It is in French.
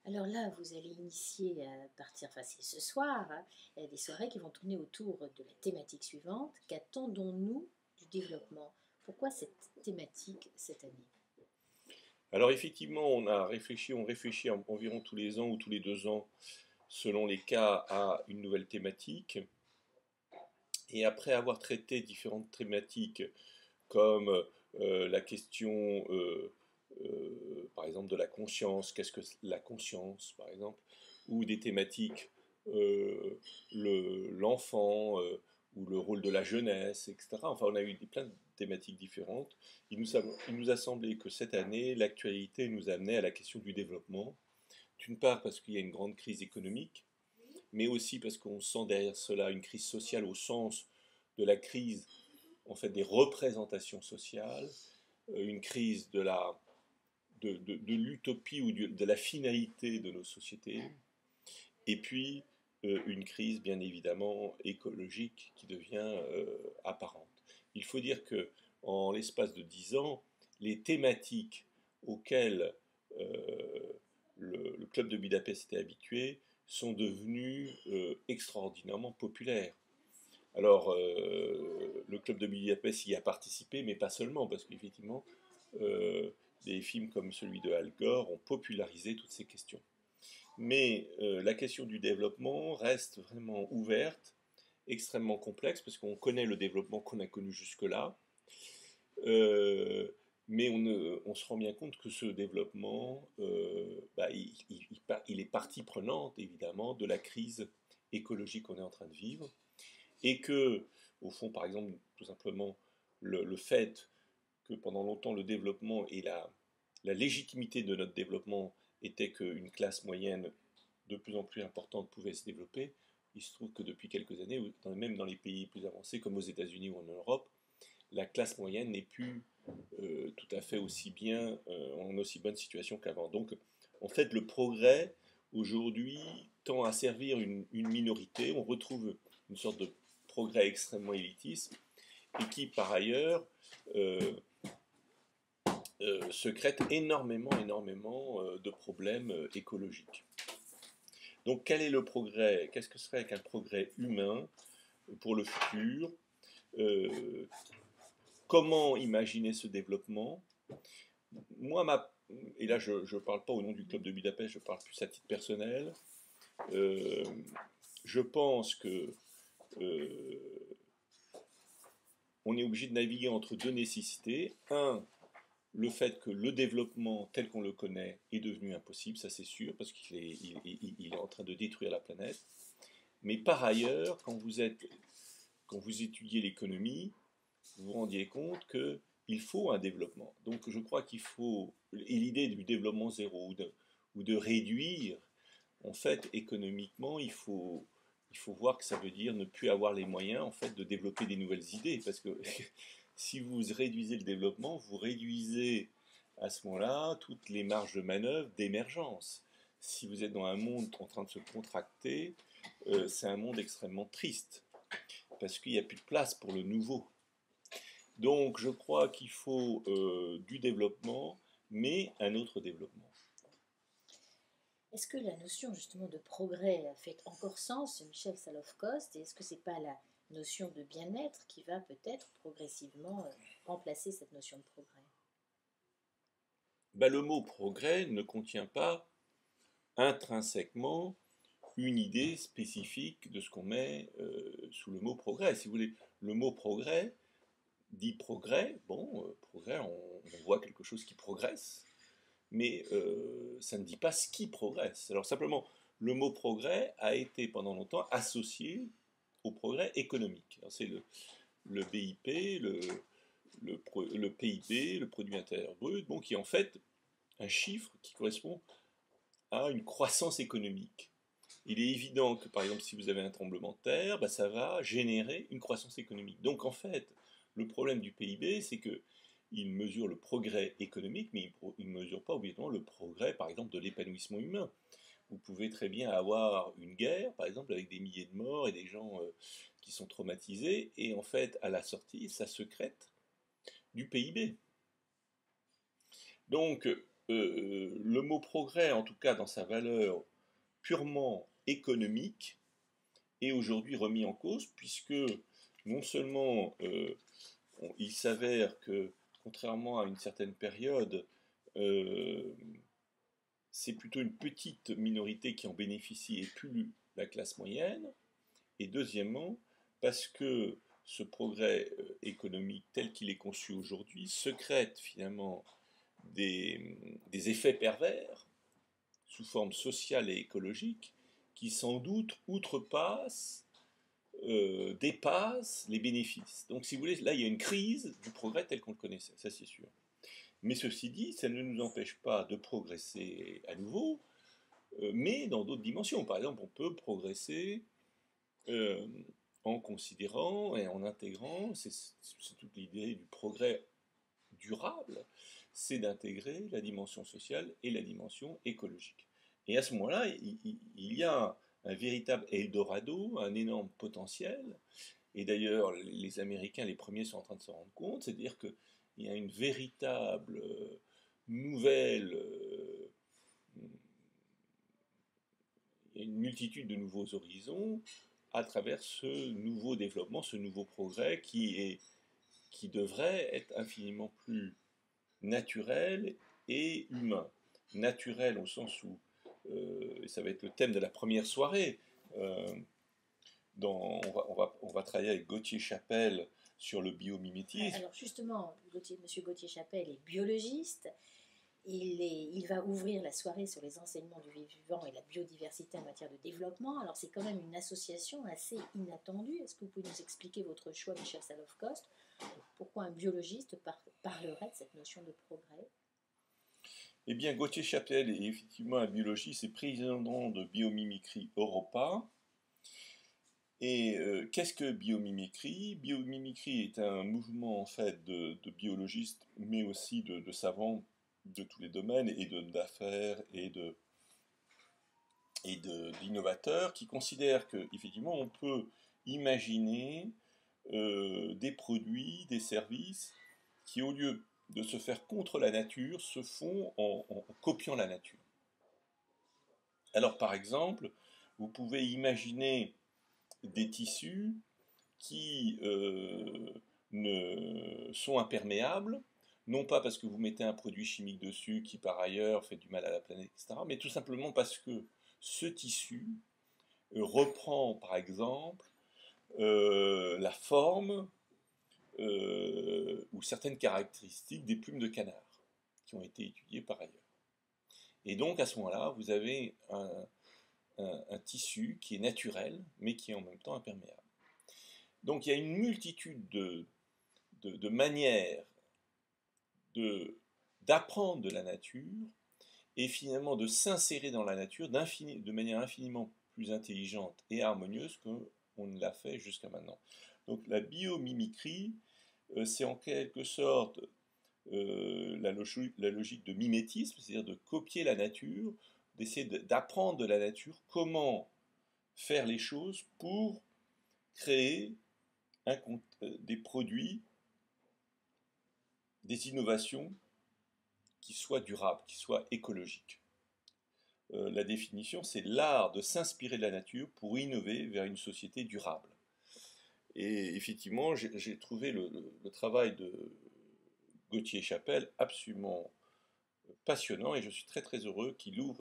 Alors là, vous allez initier à partir, enfin c'est ce soir, hein, des soirées qui vont tourner autour de la thématique suivante. Qu'attendons-nous du développement? Pourquoi cette thématique cette année? Alors effectivement, on réfléchit environ tous les ans ou tous les 2 ans, selon les cas, à une nouvelle thématique. Et après avoir traité différentes thématiques, comme la question, par exemple, de la conscience, qu'est-ce que la conscience, par exemple, ou des thématiques, l'enfant, ou le rôle de la jeunesse, etc. Enfin, on a eu plein de thématiques différentes. Il nous a semblé que cette année, l'actualité nous amenait à la question du développement. D'une part parce qu'il y a une grande crise économique, mais aussi parce qu'on sent derrière cela une crise sociale au sens de la crise en fait des représentations sociales, une crise de l'utopie ou de la finalité de nos sociétés, et puis une crise bien évidemment écologique qui devient apparente. Il faut dire que en l'espace de 10 ans, les thématiques auxquelles le club de Budapest était habitué sont devenues extraordinairement populaires. Alors, le club de Budapest y a participé, mais pas seulement, parce qu'effectivement, des films comme celui de Al Gore ont popularisé toutes ces questions. Mais la question du développement reste vraiment ouverte, extrêmement complexe, parce qu'on connaît le développement qu'on a connu jusque-là, euh, mais on se rend bien compte que ce développement, il est partie prenante, évidemment, de la crise écologique qu'on est en train de vivre, et que, au fond, par exemple, tout simplement, le fait que pendant longtemps le développement et la légitimité de notre développement était qu'une classe moyenne de plus en plus importante pouvait se développer, il se trouve que depuis quelques années, même dans les pays plus avancés comme aux États-Unis ou en Europe, la classe moyenne n'est plus tout à fait aussi bien, en aussi bonne situation qu'avant. Donc, en fait, le progrès aujourd'hui tend à servir une minorité. On retrouve une sorte de progrès extrêmement élitiste et qui, par ailleurs, euh, secrète énormément de problèmes écologiques. Donc, quel est le progrès? Qu'est-ce que serait qu'un progrès humain pour le futur? euh, Comment imaginer ce développement? Moi, et là je ne parle pas au nom du club de Budapest, je parle plus à titre personnel, euh, je pense que euh, on est obligé de naviguer entre deux nécessités. Un, le fait que le développement tel qu'on le connaît est devenu impossible, ça c'est sûr, parce qu'il est en train de détruire la planète. Mais par ailleurs, quand vous étudiez l'économie, vous vous rendiez compte qu'il faut un développement. Donc je crois qu'il faut, et l'idée du développement zéro ou de réduire, en fait, économiquement, il faut voir que ça veut dire ne plus avoir les moyens, en fait, de développer des nouvelles idées. Parce que si vous réduisez le développement, vous réduisez à ce moment-là toutes les marges de manœuvre d'émergence. Si vous êtes dans un monde en train de se contracter, c'est un monde extrêmement triste, parce qu'il n'y a plus de place pour le nouveau. Donc je crois qu'il faut du développement, mais un autre développement. Est-ce que la notion justement de progrès fait encore sens, Michel Salov-Kost, et est-ce que c'est pas la notion de bien-être qui va peut-être progressivement remplacer cette notion de progrès? Ben, le mot progrès ne contient pas intrinsèquement une idée spécifique de ce qu'on met sous le mot progrès. Si vous voulez, le mot progrès dit progrès, bon, progrès, on voit quelque chose qui progresse, mais ça ne dit pas ce qui progresse. Alors simplement, le mot progrès a été pendant longtemps associé au progrès économique. C'est le BIP, le PIB, le produit intérieur brut, bon, qui est en fait un chiffre qui correspond à une croissance économique. Il est évident que, par exemple, si vous avez un tremblement de terre, bah, ça va générer une croissance économique. Donc, en fait, le problème du PIB, c'est que il mesure le progrès économique, mais il ne mesure pas obligatoirement le progrès, par exemple, de l'épanouissement humain. Vous pouvez très bien avoir une guerre, par exemple, avec des milliers de morts et des gens qui sont traumatisés, et en fait, à la sortie, ça secrète du PIB. Donc, le mot progrès, en tout cas dans sa valeur purement économique, est aujourd'hui remis en cause, puisque non seulement il s'avère que, contrairement à une certaine période, euh, c'est plutôt une petite minorité qui en bénéficie et plus la classe moyenne, et deuxièmement, parce que ce progrès économique tel qu'il est conçu aujourd'hui secrète finalement des effets pervers sous forme sociale et écologique qui sans doute outrepassent, dépassent les bénéfices. Donc si vous voulez, là il y a une crise du progrès tel qu'on le connaissait, ça c'est sûr. Mais ceci dit, ça ne nous empêche pas de progresser à nouveau, mais dans d'autres dimensions. Par exemple, on peut progresser euh, en considérant et en intégrant, c'est toute l'idée du progrès durable, c'est d'intégrer la dimension sociale et la dimension écologique. Et à ce moment-là, il y a un véritable Eldorado, un énorme potentiel. Et d'ailleurs, les Américains, les premiers, sont en train de se rendre compte, c'est-à-dire qu'il y a une véritable nouvelle, il y a une multitude de nouveaux horizons à travers ce nouveau développement, ce nouveau progrès qui devrait être infiniment plus naturel et humain. Naturel au sens où, et ça va être le thème de la première soirée, on va travailler avec Gauthier Chapelle sur le biomimétisme. Alors justement, Monsieur Gauthier Chapelle est biologiste. Il va ouvrir la soirée sur les enseignements du vivant et la biodiversité en matière de développement. Alors c'est quand même une association assez inattendue. Est-ce que vous pouvez nous expliquer votre choix, Michel Salov-Coste? Pourquoi un biologiste parlerait de cette notion de progrès? Eh bien, Gauthier Chapelle est effectivement un biologiste et président de Biomimicry Europa. Et qu'est-ce que biomimicry? Biomimicry est un mouvement en fait de biologistes, mais aussi de savants de tous les domaines et d'affaires et d'innovateurs qui considèrent qu'effectivement on peut imaginer des produits, des services qui, au lieu de se faire contre la nature, se font en copiant la nature. Alors par exemple, vous pouvez imaginer des tissus qui ne sont imperméables, non pas parce que vous mettez un produit chimique dessus qui par ailleurs fait du mal à la planète, etc., mais tout simplement parce que ce tissu reprend par exemple la forme ou certaines caractéristiques des plumes de canard qui ont été étudiées par ailleurs. Et donc à ce moment-là, vous avez un tissu qui est naturel, mais qui est en même temps imperméable. Donc il y a une multitude de manières d'apprendre de la nature et finalement de s'insérer dans la nature de manière infiniment plus intelligente et harmonieuse qu'on ne l'a fait jusqu'à maintenant. Donc la biomimicry, c'est en quelque sorte la logique de mimétisme, c'est-à-dire de copier la nature, d'essayer d'apprendre de la nature comment faire les choses pour créer des produits, des innovations qui soient durables, qui soient écologiques. La définition, c'est l'art de s'inspirer de la nature pour innover vers une société durable. Et effectivement, j'ai trouvé le travail de Gauthier Chapelle absolument passionnant et je suis très très heureux qu'il ouvre